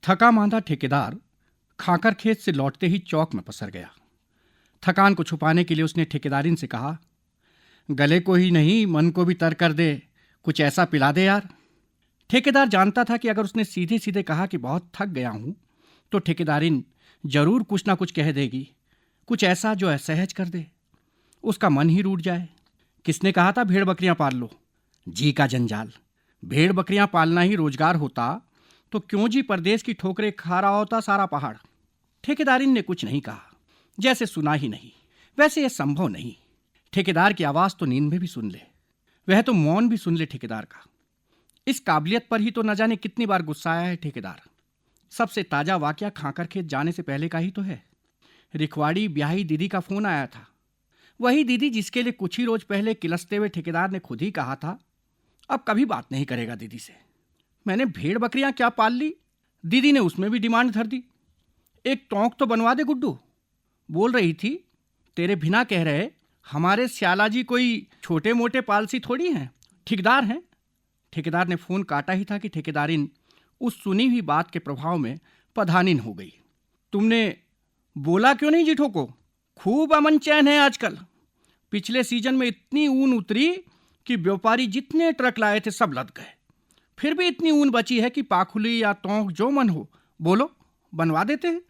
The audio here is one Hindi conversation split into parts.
थका मांदा ठेकेदार खाकर खेत से लौटते ही चौक में पसर गया। थकान को छुपाने के लिए उसने ठेकेदारिन से कहा, गले को ही नहीं मन को भी तर कर दे, कुछ ऐसा पिला दे यार। ठेकेदार जानता था कि अगर उसने सीधे सीधे कहा कि बहुत थक गया हूं तो ठेकेदारिन जरूर कुछ ना कुछ कह देगी, कुछ ऐसा जो असहज कर दे, उसका मन ही रूठ जाए। किसने कहा था भेड़ बकरियां पाल लो? जी का जंजाल। भेड़ बकरियां पालना ही रोजगार होता तो क्यों जी परदेश की ठोकरें खा रहा होता सारा पहाड़। ठेकेदारिन ने कुछ नहीं कहा, जैसे सुना ही नहीं। वैसे यह संभव नहीं। ठेकेदार की आवाज तो नींद में भी सुन ले, वह तो मौन भी सुन ले ठेकेदार का। इस काबिलियत पर ही तो न जाने कितनी बार गुस्साया है ठेकेदार। सबसे ताजा वाकया खाकर खेत जाने से पहले का ही तो है। रिखवाड़ी ब्याही दीदी का फोन आया था। वही दीदी जिसके लिए कुछ ही रोज पहले किलसते हुए ठेकेदार ने खुद ही कहा था अब कभी बात नहीं करेगा दीदी से। मैंने भेड़ बकरियां क्या पाल ली, दीदी ने उसमें भी डिमांड धर दी। एक टोंक तो बनवा दे गुड्डू। बोल रही थी तेरे बिना कह रहे हमारे श्याला जी कोई छोटे मोटे पालसी थोड़ी हैं, ठेकेदार हैं। ठेकेदार ने फोन काटा ही था कि ठेकेदारिन उस सुनी हुई बात के प्रभाव में पधानिन हो गई। तुमने बोला क्यों नहीं जिठो को? खूब अमन चैन है आजकल। पिछले सीजन में इतनी ऊन उतरी कि व्यापारी जितने ट्रक लाए थे सब लद गए। फिर भी इतनी ऊन बची है कि पाखुली या तोंक जो मन हो बोलो, बनवा देते हैं।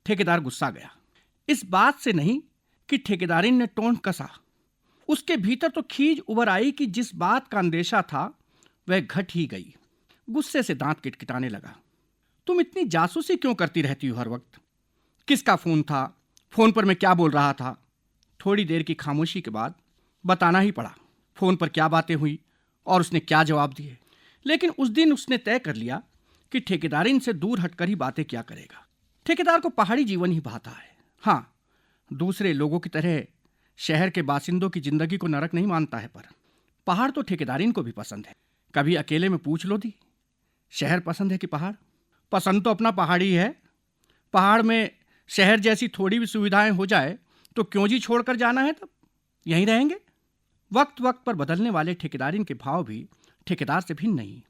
ठेकेदार गुस्सा गया। इस बात से नहीं कि ठेकेदारिन ने टोन कसा, उसके भीतर तो खीज उभर आई कि जिस बात का अंदेशा था वह घट ही गई। गुस्से से दांत किटकिटाने लगा। तुम इतनी जासूसी क्यों करती रहती हो हर वक्त? किसका फोन था? फोन पर मैं क्या बोल रहा था? थोड़ी देर की खामोशी के बाद बताना ही पड़ा फोन पर क्या बातें हुई और उसने क्या जवाब दिए। लेकिन उस दिन उसने तय कर लिया कि ठेकेदारिन से दूर हटकर ही बातें क्या करेगा। ठेकेदार को पहाड़ी जीवन ही भाता है। हाँ, दूसरे लोगों की तरह शहर के बासिंदों की जिंदगी को नरक नहीं मानता है, पर पहाड़ तो ठेकेदारिन को भी पसंद है। कभी अकेले में पूछ लो दी, शहर पसंद है कि पहाड़? पसंद तो अपना पहाड़ी है। पहाड़ में शहर जैसी थोड़ी भी सुविधाएं हो जाए तो क्यों जी छोड़कर जाना है, तब यहीं रहेंगे। वक्त वक्त पर बदलने वाले ठेकेदारिन के भाव भी ठेकेदार से भिन्न नहीं।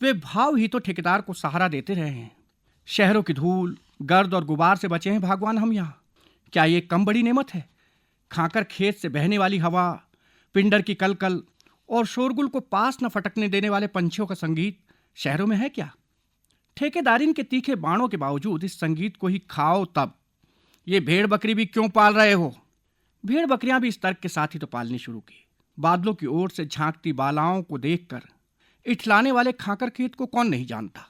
वे भाव ही तो ठेकेदार को सहारा देते रहे हैं। शहरों की धूल गर्द और गुबार से बचे हैं भगवान हम यहाँ। क्या ये कम बड़ी नेमत है? खाकर खेत से बहने वाली हवा, पिंडर की कलकल और शोरगुल को पास न फटकने देने वाले पंछियों का संगीत शहरों में है क्या? ठेकेदारिन के तीखे बाणों के बावजूद इस संगीत को ही खाओ तब। ये भेड़ बकरी भी क्यों पाल रहे हो? भेड़ बकरियां भी इस तर्क के साथ ही तो पालनी शुरू की। बादलों की ओर से झांकती बालाओं को देखकर इठलाने वाले खाकर खेत को कौन नहीं जानता।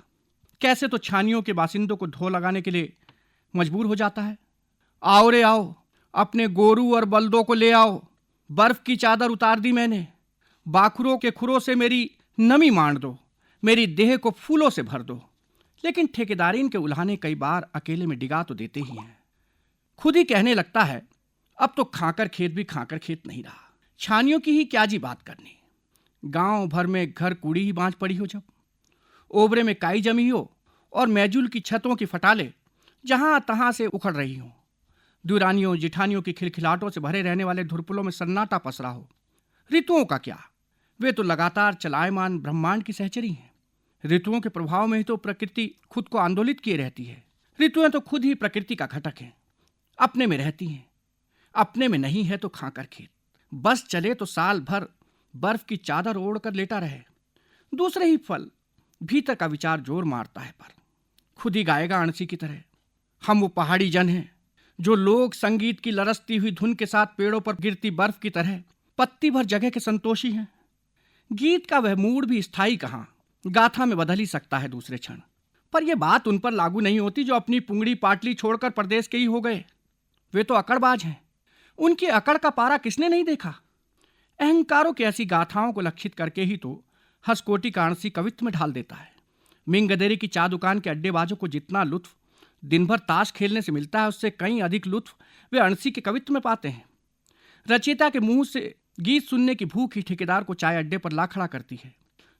कैसे तो छानियों के बासिंदों को ढो लगाने के लिए मजबूर हो जाता है। आओ रे आओ, अपने गोरू और बल्दों को ले आओ। बर्फ की चादर उतार दी मैंने। बाखुरों के खुरों से मेरी नमी मांड दो, मेरी देह को फूलों से भर दो। लेकिन ठेकेदारिन के उल्हाने कई बार अकेले में डिगा तो देते ही हैं। खुद ही कहने लगता है अब तो खाकर खेत भी खाकर खेत नहीं रहा। छानियों की ही क्या जी बात करनी। गांव भर में घर कूड़ी ही बांझ पड़ी हो, जब ओबरे में काई जमी हो और मैजुल की छतों की फटाले जहां तहां से उखड़ रही हो। दुरानियों जिठानियों की खिलखिलाटों से भरे रहने वाले धुरपुलों में सन्नाटा पसरा हो। ऋतुओं का क्या, वे तो लगातार चलायमान ब्रह्मांड की सहचरी हैं। ऋतुओं के प्रभाव में ही तो प्रकृति खुद को आंदोलित किए रहती है। ऋतुएं तो खुद ही प्रकृति का घटक हैं, अपने में रहती हैं। अपने में नहीं है तो खाकर खेत बस चले तो साल भर बर्फ की चादर ओढ़कर लेटा रहे। दूसरे ही फल भीतर का विचार जोर मारता है, पर खुद ही गाएगा अणसी की तरह। हम वो पहाड़ी जन हैं जो लोक संगीत की लरसती हुई धुन के साथ पेड़ों पर गिरती बर्फ की तरह पत्ती भर जगह के संतोषी हैं। गीत का वह मूड भी स्थायी कहाँ, गाथा में बदल ही सकता है दूसरे क्षण। पर यह बात उन पर लागू नहीं होती जो अपनी पुंगड़ी पाटली छोड़कर परदेश के ही हो गए। वे तो अकड़बाज हैं। उनकी अकड़ का पारा किसने नहीं देखा? अहंकारों की ऐसी गाथाओं को लक्षित करके ही तो हसकोटी का अणसी कवित्व में ढाल देता है। मिंगदेरी की चा दुकान के अड्डेबाजों को जितना लुत्फ दिन भर ताश खेलने से मिलता है, उससे कहीं अधिक लुत्फ वे अणसी के कवित्व में पाते हैं। रचयिता के मुंह से गीत सुनने की भूख ही ठेकेदार को चाय अड्डे पर ला खड़ा करती है।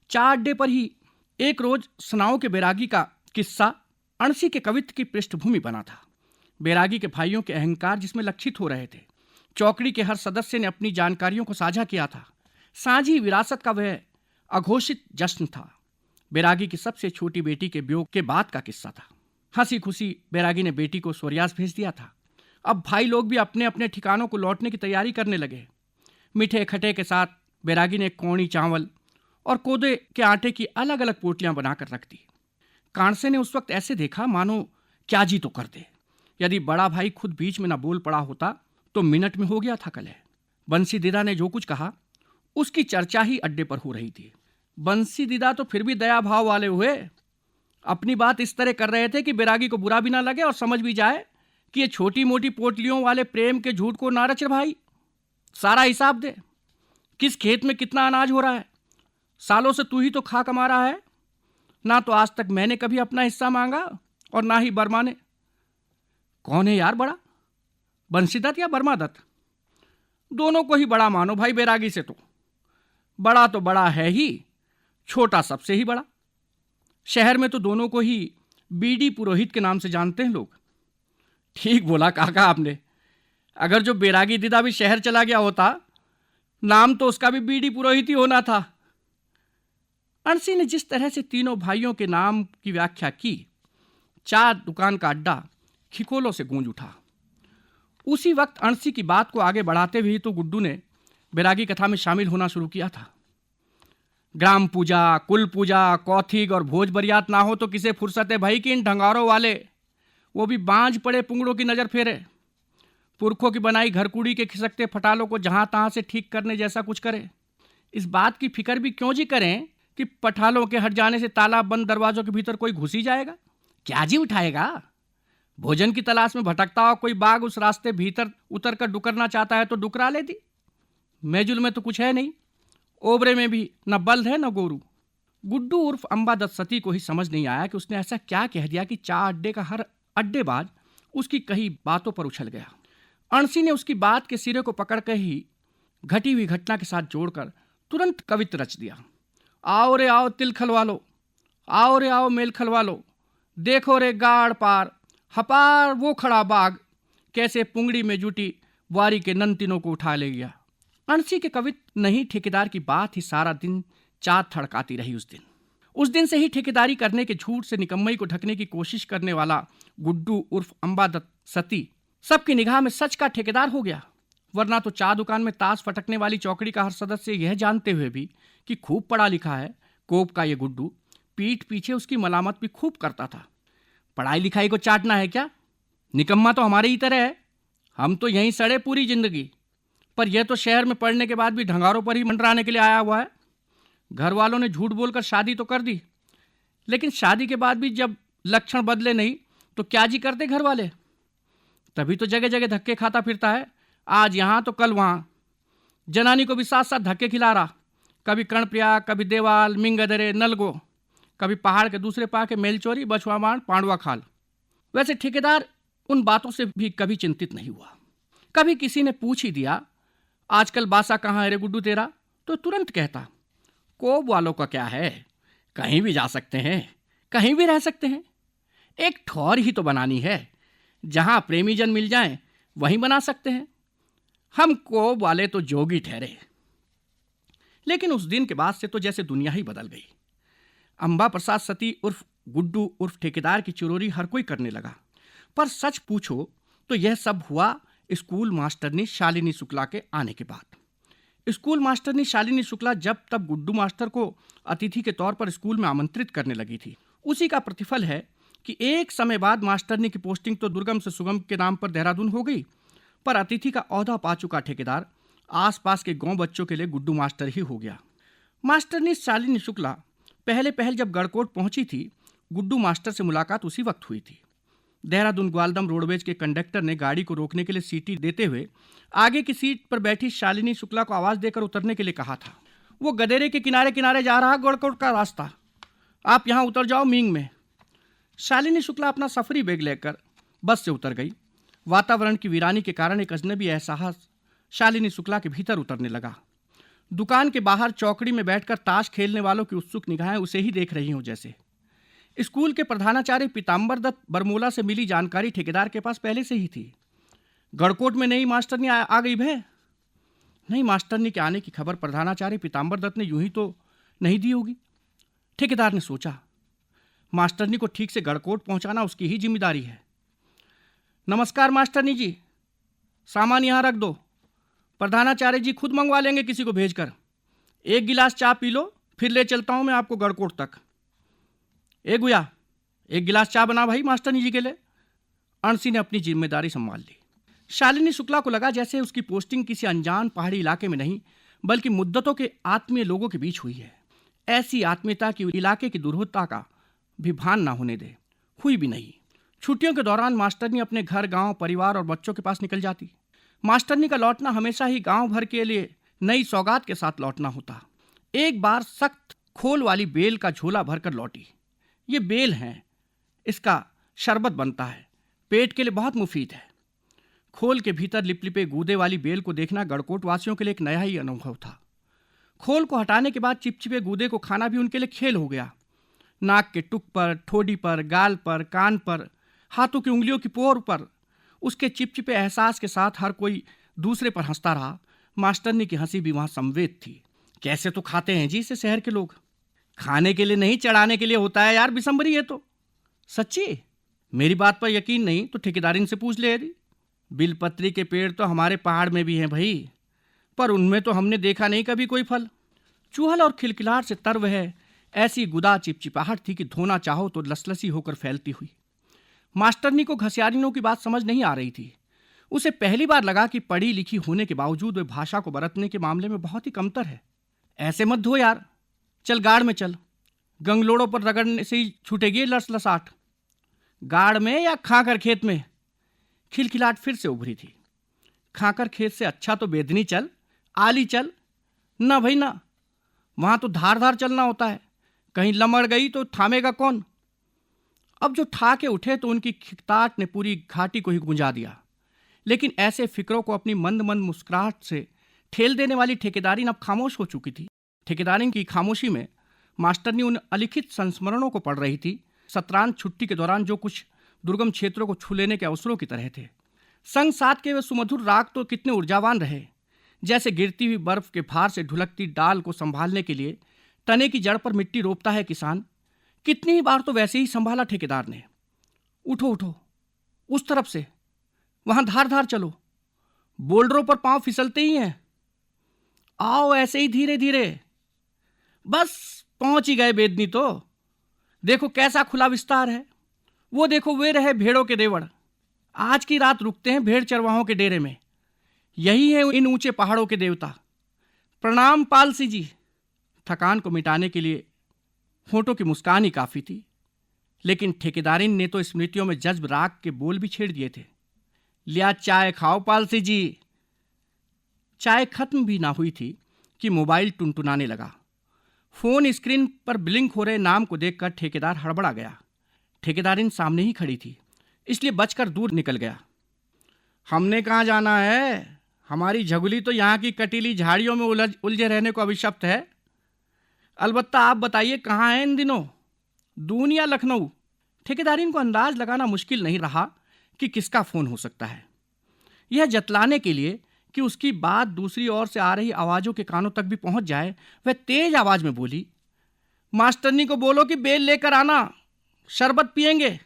चाय अड्डे पर ही एक रोज सनाओं के बैरागी का किस्सा अणसी के कवित्व की पृष्ठभूमि बना था। बैरागी के भाइयों के अहंकार जिसमें लक्षित हो रहे थे। चौकड़ी के हर सदस्य ने अपनी जानकारियों को साझा किया था। साझी विरासत का वह अघोषित जश्न था। बैरागी की सबसे छोटी बेटी के वियोग के बाद का किस्सा था। हंसी खुशी बैरागी ने बेटी को स्वर्गयास भेज दिया था। अब भाई लोग भी अपने अपने ठिकानों को लौटने की तैयारी करने लगे। मीठे खटे के साथ बैरागी ने कौड़ी चावल और कोदे के आटे की अलग अलग पोटलियां बनाकर रख दी। कांसे ने उस वक्त ऐसे देखा मानो क्या जी तो कर दे। यदि बड़ा भाई खुद बीच में न बोल पड़ा होता तो मिनट में हो गया था कलह। बंसी दीदा ने जो कुछ कहा उसकी चर्चा ही अड्डे पर हो रही थी। बंसी दीदा तो फिर भी दया भाव वाले हुए। अपनी बात इस तरह कर रहे थे कि बैरागी को बुरा भी ना लगे और समझ भी जाए कि ये छोटी मोटी पोटलियों वाले प्रेम के झूठ को ना रच भाई। सारा हिसाब दे, किस खेत में कितना अनाज हो रहा है। सालों से तू ही तो खा कमा रहा है। ना तो आज तक मैंने कभी अपना हिस्सा मांगा और ना ही बर्मा ने। कौन है यार बड़ा, बंसीदत्त या बर्मादत्त? दोनों को ही बड़ा मानो भाई। बैरागी से तो बड़ा है ही, छोटा सबसे ही बड़ा। शहर में तो दोनों को ही बीडी पुरोहित के नाम से जानते हैं लोग। ठीक बोला काका आपने। अगर जो बैरागी दीदा भी शहर चला गया होता, नाम तो उसका भी बीडी पुरोहित ही होना था। अणसी ने जिस तरह से तीनों भाइयों के नाम की व्याख्या की, चाय दुकान का अड्डा खिकोलों से गूंज उठा। उसी वक्त अणसी की बात को आगे बढ़ाते हुए तो गुड्डू ने बैरागी कथा में शामिल होना शुरू किया था। ग्राम पूजा, कुल पूजा, कौथिग और भोज बरियात ना हो तो किसे फुर्सत है भाई कि इन ढंगारों वाले, वो भी बांझ पड़े पुंगड़ों की नजर फेरे। पुरखों की बनाई घरकुड़ी के खिसकते फटालों को जहां तहां से ठीक करने जैसा कुछ करे। इस बात की फिक्र भी क्यों जी करें कि पठालों के हट जाने से ताला बंद दरवाजों के भीतर कोई घुस ही जाएगा। क्या जी उठाएगा? भोजन की तलाश में भटकता हुआ कोई बाघ उस रास्ते भीतर उतर कर डुकरना चाहता है तो डुकरा लेती। मेजुल में तो कुछ है नहीं, ओबरे में भी न बल्द है न गोरू। गुड्डू उर्फ अंबादत्त सती को ही समझ नहीं आया कि उसने ऐसा क्या कह दिया कि चा अड्डे का हर अड्डेबाज उसकी कही बातों पर उछल गया। अणसी ने उसकी बात के सिरे को पकड़ कर ही घटी हुई घटना के साथ जोड़कर तुरंत कवित्र रच दिया। आओ रे आओ तिल खलवा लो, आओ रे आओ मेल खलवा लो, देखो रे गाड़ पार हपार वो खड़ा बाग, कैसे पुंगड़ी में जुटी बुआरी के नंतिनों को उठा ले गया। अणसी के कवित्र नहीं ठेकेदार की बात ही सारा दिन चाँद थड़काती रही। उस दिन से ही ठेकेदारी करने के झूठ से निकम्मई को ढकने की कोशिश करने वाला गुड्डू उर्फ अंबादत्त सती सबकी निगाह में सच का ठेकेदार हो गया। वरना तो चा दुकान में ताश फटकने वाली चौकड़ी का हर सदस्य यह जानते हुए भी कि खूब पढ़ा लिखा है कोप का ये गुड्डू, पीठ पीछे उसकी मलामत भी खूब करता था। पढ़ाई लिखाई को चाटना है क्या? निकम्मा तो हमारे ही तरह है। हम तो यहीं सड़े पूरी जिंदगी, पर यह तो शहर में पढ़ने के बाद भी ढंगारों पर ही मंडराने के लिए आया हुआ है। घर वालों ने झूठ बोलकर शादी तो कर दी, लेकिन शादी के बाद भी जब लक्षण बदले नहीं तो क्या जी करते घर वाले। तभी तो जगह जगह धक्के खाता फिरता है, आज यहाँ तो कल वहाँ। जनानी को भी साथ साथ धक्के खिला रहा, कभी कर्णप्रिया, कभी देवाल, मिंगदरे, नलगो, कभी पहाड़ के दूसरे पा के मेलचोरी, बछवामाण, पांडवा खाल। वैसे ठेकेदार उन बातों से भी कभी चिंतित नहीं हुआ। कभी किसी ने पूछ ही दिया आजकल बासा कहाँ है रे गुड्डू तेरा, तो तुरंत कहता कोब वालों का क्या है, कहीं भी जा सकते हैं, कहीं भी रह सकते हैं। एक ठौर ही तो बनानी है, जहां प्रेमी जन मिल जाएं वहीं बना सकते हैं। हम कोब वाले तो जोगी ठहरे। लेकिन उस दिन के बाद से तो जैसे दुनिया ही बदल गई। अंबा प्रसाद सती उर्फ गुड्डू उर्फ ठेकेदार की चुरोरी हर कोई करने लगा। पर सच पूछो तो यह सब हुआ स्कूल मास्टरनी शालिनी शुक्ला के आने के बाद। स्कूल मास्टरनी शालिनी शुक्ला जब तब गुड्डू मास्टर को अतिथि के तौर पर स्कूल में आमंत्रित करने लगी थी, उसी का प्रतिफल है कि एक समय बाद मास्टरनी की पोस्टिंग तो दुर्गम से सुगम के नाम पर देहरादून हो गई, पर अतिथि का ओहदा पा चुका ठेकेदार आसपास के गांव बच्चों के लिए गुड्डू मास्टर ही हो गया। मास्टरनी शालिनी शुक्ला पहले जब गढ़कोट पहुंची थी, गुड्डू मास्टर से मुलाकात उसी वक्त हुई थी। देहरादून ग्वालदम रोडवेज के कंडक्टर ने गाड़ी को रोकने के लिए सीटी देते हुए आगे की सीट पर बैठी शालिनी शुक्ला को आवाज देकर उतरने के लिए कहा था। वो गदेरे के किनारे किनारे जा रहा गढ़कोट का रास्ता, आप यहाँ उतर जाओ मींग में। शालिनी शुक्ला अपना सफरी बैग लेकर बस से उतर गई। वातावरण की वीरानी के कारण एक अजनबी एहसास शालिनी शुक्ला के भीतर उतरने लगा। दुकान के बाहर चौकड़ी में बैठकर ताश खेलने वालों की उत्सुक निगाहें उसे ही देख रही हों जैसे। स्कूल के प्रधानाचार्य पीताम्बर दत्त बरमोला से मिली जानकारी ठेकेदार के पास पहले से ही थी। गढ़कोट में नई मास्टरनी आ गई भै। नई मास्टरनी के आने की खबर प्रधानाचार्य पीताम्बर दत्त ने यूं ही तो नहीं दी होगी। ठेकेदार ने सोचा, मास्टरनी को ठीक से गड़कोट पहुंचाना उसकी ही जिम्मेदारी है। नमस्कार मास्टरनी जी, सामान यहाँ रख दो, प्रधानाचार्य जी खुद मंगवा लेंगे किसी को भेजकर। एक गिलास चाय पी लो, फिर ले चलता हूँ मैं आपको गड़कोट तक। ए गुया, एक गिलास चाय बना भाई मास्टरनी जी के लिए। अणसी ने अपनी जिम्मेदारी संभाल ली। शालिनी शुक्ला को लगा जैसे उसकी पोस्टिंग किसी अनजान पहाड़ी इलाके में नहीं बल्कि मुद्दतों के आत्मीय लोगों के बीच हुई है। ऐसी आत्मीयता की इलाके की दुर्होता का भी भान ना होने दे, हुई भी नहीं। छुट्टियों के दौरान मास्टरनी अपने घर, गांव, परिवार और बच्चों के पास निकल जाती। मास्टरनी का लौटना हमेशा ही गांव भर के लिए नई सौगात के साथ लौटना होता। एक बार सख्त खोल वाली बेल का झोला भरकर लौटी। ये बेल है, इसका शरबत बनता है, पेट के लिए बहुत मुफीद है। खोल के भीतर लिपलिपे गूदे वाली बेल को देखना गड़कोट वासियों के लिए एक नया ही अनुभव था। खोल को हटाने के बाद चिपचिपे गूदे को खाना भी उनके लिए खेल हो गया। नाक के टुक पर, ठोडी पर, गाल पर, कान पर, हाथों की उंगलियों की पोर पर उसके चिपचिपे एहसास के साथ हर कोई दूसरे पर हंसता रहा। मास्टरनी की हंसी भी वहां संवेद थी। कैसे तो खाते हैं जी इसे शहर के लोग। खाने के लिए नहीं, चढ़ाने के लिए होता है यार बिसम्बरी। ये तो सच्ची। मेरी बात पर यकीन नहीं तो ठेकेदारी से पूछ ले। यदि बिलपत्री के पेड़ तो हमारे पहाड़ में भी हैं भाई, पर उनमें तो हमने देखा नहीं कभी कोई फल। चूहल और खिलखिलाहट से तर वह ऐसी गुदा चिपचिपाहट थी कि धोना चाहो तो लसलसी होकर फैलती हुई। मास्टरनी को घसियारियों की बात समझ नहीं आ रही थी। उसे पहली बार लगा कि पढ़ी लिखी होने के बावजूद वे भाषा को बरतने के मामले में बहुत ही कमतर है। ऐसे मत धो यार, चल गाड़ में चल। गंगलोड़ों पर रगड़ने से ही छूटेगी लसलसाहट। गाड़ में या खाकर खेत में? खिलखिलाहट फिर से उभरी थी। खाकर खेत से अच्छा तो बेदनी चल, आली चल। ना भाई ना, वहां तो धार धार चलना होता है, कहीं लमड़ गई तो थामेगा कौन। अब जो ठा के उठे तो उनकी खिकताहट ने पूरी घाटी को ही गुंजा दिया। लेकिन ऐसे फिक्रों को अपनी मंद मंद मुस्कुराहट से ठेल देने वाली ठेकेदारी अब खामोश हो चुकी थी। ठेकेदारी की खामोशी में मास्टरनी उन अलिखित संस्मरणों को पढ़ रही थी। सत्रांत छुट्टी के दौरान जो कुछ दुर्गम क्षेत्रों को छू लेने के अवसरों की तरह थे। संग साथ के वे सुमधुर राग तो कितने ऊर्जावान रहे। जैसे गिरती हुई बर्फ के भार से ढुलकती डाल को संभालने के लिए तने की जड़ पर मिट्टी रोपता है किसान, कितनी ही बार तो वैसे ही संभाला ठेकेदार ने। उठो उठो, उस तरफ से, वहां धार धार चलो, बोल्डरों पर पांव फिसलते ही हैं। आओ ऐसे ही धीरे धीरे, बस पहुंच ही गए बेदनी। तो देखो कैसा खुला विस्तार है। वो देखो वे रहे भेड़ों के देवड़। आज की रात रुकते हैं भेड़ चरवाहों के डेरे में। यही है इन ऊंचे पहाड़ों के देवता। प्रणाम पालसी जी। थकान को मिटाने के लिए होठों की मुस्कान ही काफी थी, लेकिन ठेकेदारिन ने तो स्मृतियों में जज्ब राग के बोल भी छेड़ दिए थे। लिया चाय खाओ पालसी जी। चाय खत्म भी ना हुई थी कि मोबाइल टुनटुनाने लगा। फोन स्क्रीन पर ब्लिंक हो रहे नाम को देखकर ठेकेदार हड़बड़ा गया। ठेकेदारिन सामने ही खड़ी थी, इसलिए बचकर दूर निकल गया। हमने कहाँ जाना है, हमारी झगुली तो यहाँ की कटीली झाड़ियों में उलझे रहने को अभिशप्त है। अलबत्ता आप बताइए कहाँ हैं इन दिनों, दून या लखनऊ? ठेकेदारिन को अंदाज लगाना मुश्किल नहीं रहा कि किसका फोन हो सकता है। यह जतलाने के लिए कि उसकी बात दूसरी ओर से आ रही आवाज़ों के कानों तक भी पहुंच जाए, वह तेज आवाज में बोली, मास्टरनी को बोलो कि बेल लेकर आना, शरबत पिएंगे।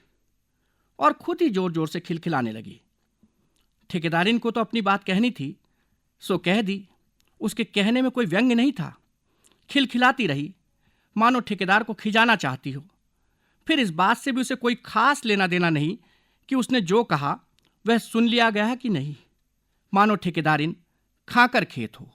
और खुद ही जोर जोर से खिलखिलाने लगी। ठेकेदारिन को तो अपनी बात कहनी थी, सो कह दी। उसके कहने में कोई व्यंग्य नहीं था। खिलखिलाती रही, मानो ठेकेदार को खिजाना चाहती हो। फिर इस बात से भी उसे कोई खास लेना देना नहीं कि उसने जो कहा वह सुन लिया गया है कि नहीं, मानो ठेकेदारिन खाकर खेत हो।